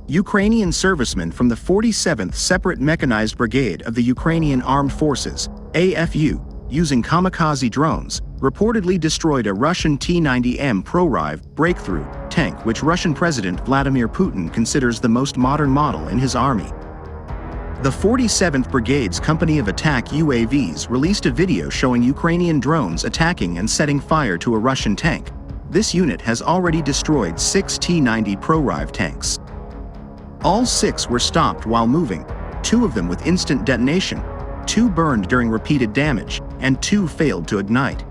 Ukrainian servicemen from the 47th Separate Mechanized Brigade of the Ukrainian Armed Forces, AFU, using kamikaze drones, reportedly destroyed a Russian T-90M Proryv breakthrough tank which Russian President Vladimir Putin considers the most modern model in his army. The 47th Brigade's Company of Attack UAVs released a video showing Ukrainian drones attacking and setting fire to a Russian tank. This unit has already destroyed 6 T-90 Proryv tanks. All 6 were stopped while moving, 2 of them with instant detonation, 2 burned during repeated damage, and 2 failed to ignite.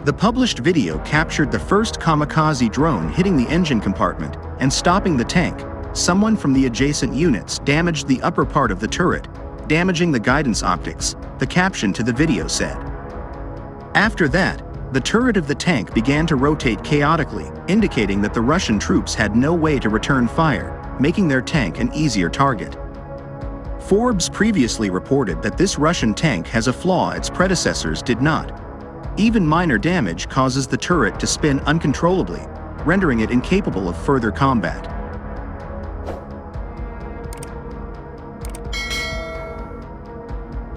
The published video captured the first kamikaze drone hitting the engine compartment and stopping the tank. Someone from the adjacent units damaged the upper part of the turret, damaging the guidance optics, the caption to the video said. After that, the turret of the tank began to rotate chaotically, indicating that the Russian troops had no way to return fire, making their tank an easier target. Forbes previously reported that this Russian tank has a flaw its predecessors did not. Even minor damage causes the turret to spin uncontrollably, rendering it incapable of further combat.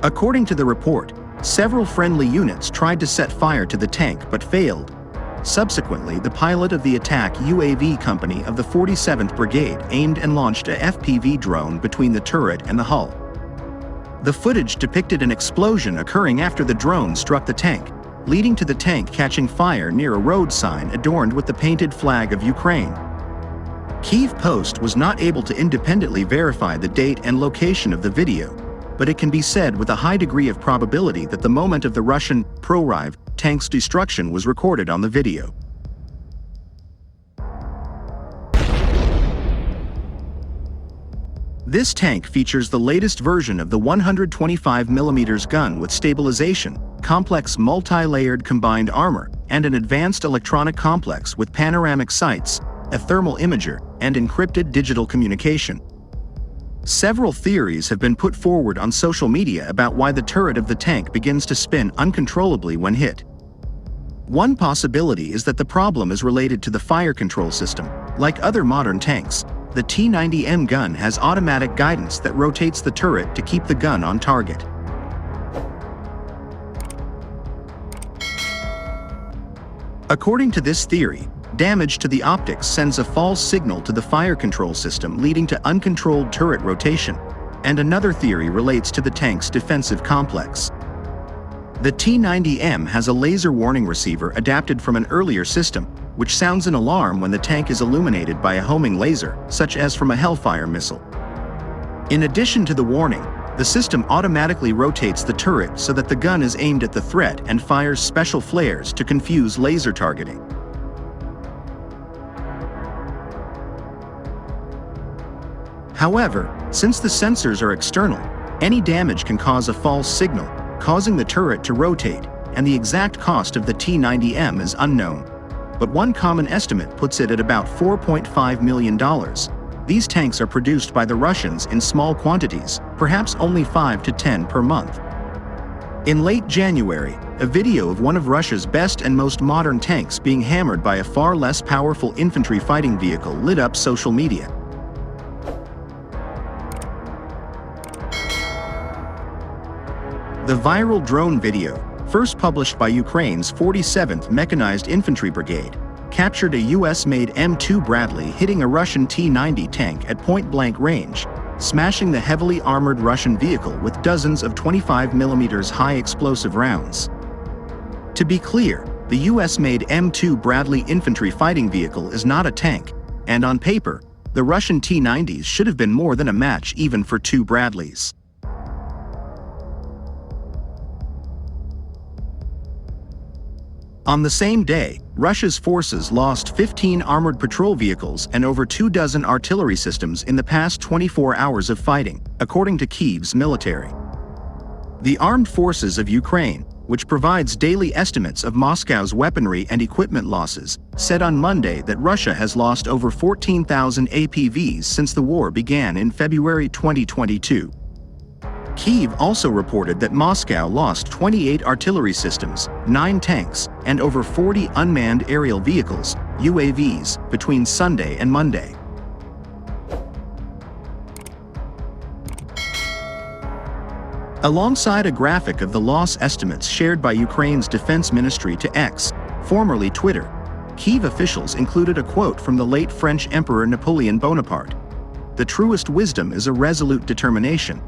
According to the report, several friendly units tried to set fire to the tank but failed. Subsequently, the pilot of the attack UAV company of the 47th Brigade aimed and launched a FPV drone between the turret and the hull. The footage depicted an explosion occurring after the drone struck the tank, leading to the tank catching fire near a road sign adorned with the painted flag of Ukraine. Kyiv Post was not able to independently verify the date and location of the video, but it can be said with a high degree of probability that the moment of the Russian Proryv tank's destruction was recorded on the video. This tank features the latest version of the 125mm gun with stabilization, complex multi-layered combined armor, and an advanced electronic complex with panoramic sights, a thermal imager, and encrypted digital communication. Several theories have been put forward on social media about why the turret of the tank begins to spin uncontrollably when hit. One possibility is that the problem is related to the fire control system. Like other modern tanks, the T-90M gun has automatic guidance that rotates the turret to keep the gun on target. According to this theory, damage to the optics sends a false signal to the fire control system, leading to uncontrolled turret rotation, and another theory relates to the tank's defensive complex. The T-90M has a laser warning receiver adapted from an earlier system, which sounds an alarm when the tank is illuminated by a homing laser, such as from a Hellfire missile. In addition to the warning, the system automatically rotates the turret so that the gun is aimed at the threat and fires special flares to confuse laser targeting. However, since the sensors are external, any damage can cause a false signal, causing the turret to rotate, and the exact cost of the T-90M is unknown. But one common estimate puts it at about $4.5 million. These tanks are produced by the Russians in small quantities, perhaps only 5 to 10 per month. In late January, a video of one of Russia's best and most modern tanks being hammered by a far less powerful infantry fighting vehicle lit up social media. The viral drone video, first published by Ukraine's 47th Mechanized Infantry Brigade, captured a US-made M2 Bradley hitting a Russian T-90 tank at point-blank range, smashing the heavily armored Russian vehicle with dozens of 25mm high explosive rounds. To be clear, the US-made M2 Bradley infantry fighting vehicle is not a tank, and on paper, the Russian T-90s should have been more than a match even for 2 Bradleys. On the same day, Russia's forces lost 15 armored patrol vehicles and over 24 artillery systems in the past 24 hours of fighting, according to Kyiv's military. The Armed Forces of Ukraine, which provides daily estimates of Moscow's weaponry and equipment losses, said on Monday that Russia has lost over 14,000 APVs since the war began in February 2022. Kyiv also reported that Moscow lost 28 artillery systems, 9 tanks, and over 40 unmanned aerial vehicles, UAVs, between Sunday and Monday. Alongside a graphic of the loss estimates shared by Ukraine's defense ministry to X, formerly Twitter, Kyiv officials included a quote from the late French Emperor Napoleon Bonaparte: "The truest wisdom is a resolute determination."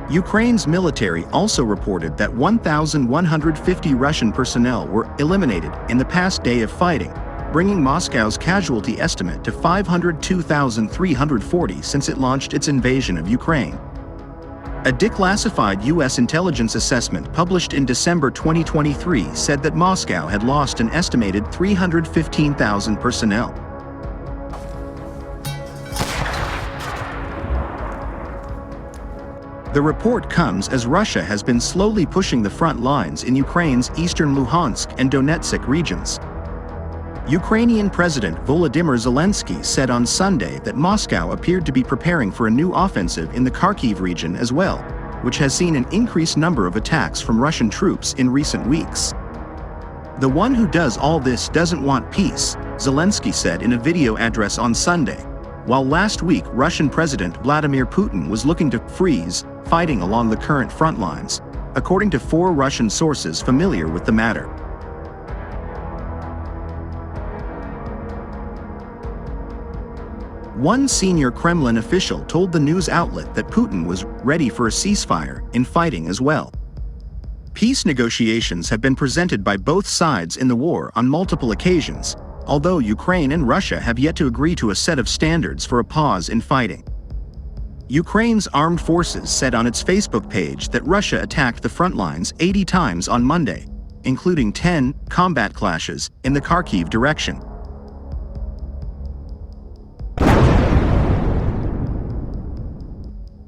Ukraine's military also reported that 1,150 Russian personnel were eliminated in the past day of fighting, bringing Moscow's casualty estimate to 502,340 since it launched its invasion of Ukraine. A declassified U.S. intelligence assessment published in December 2023 said that Moscow had lost an estimated 315,000 personnel. The report comes as Russia has been slowly pushing the front lines in Ukraine's eastern Luhansk and Donetsk regions. Ukrainian President Volodymyr Zelensky said on Sunday that Moscow appeared to be preparing for a new offensive in the Kharkiv region as well, which has seen an increased number of attacks from Russian troops in recent weeks. "The one who does all this doesn't want peace," Zelensky said in a video address on Sunday, while last week Russian President Vladimir Putin was looking to freeze fighting along the current front lines, according to 4 Russian sources familiar with the matter. One senior Kremlin official told the news outlet that Putin was ready for a ceasefire in fighting as well. Peace negotiations have been presented by both sides in the war on multiple occasions, although Ukraine and Russia have yet to agree to a set of standards for a pause in fighting. Ukraine's armed forces said on its Facebook page that Russia attacked the front lines 80 times on Monday, including 10 combat clashes in the Kharkiv direction.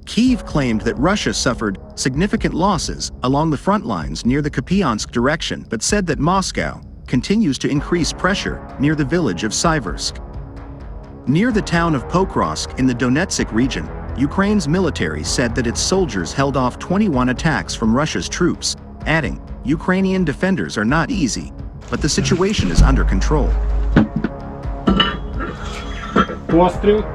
Kyiv claimed that Russia suffered significant losses along the front lines near the Kupiansk direction, but said that Moscow continues to increase pressure near the village of Siversk. Near the town of Pokrovsk in the Donetsk region, Ukraine's military said that its soldiers held off 21 attacks from Russia's troops, adding, "Ukrainian defenders are not easy, but the situation is under control." Постріл.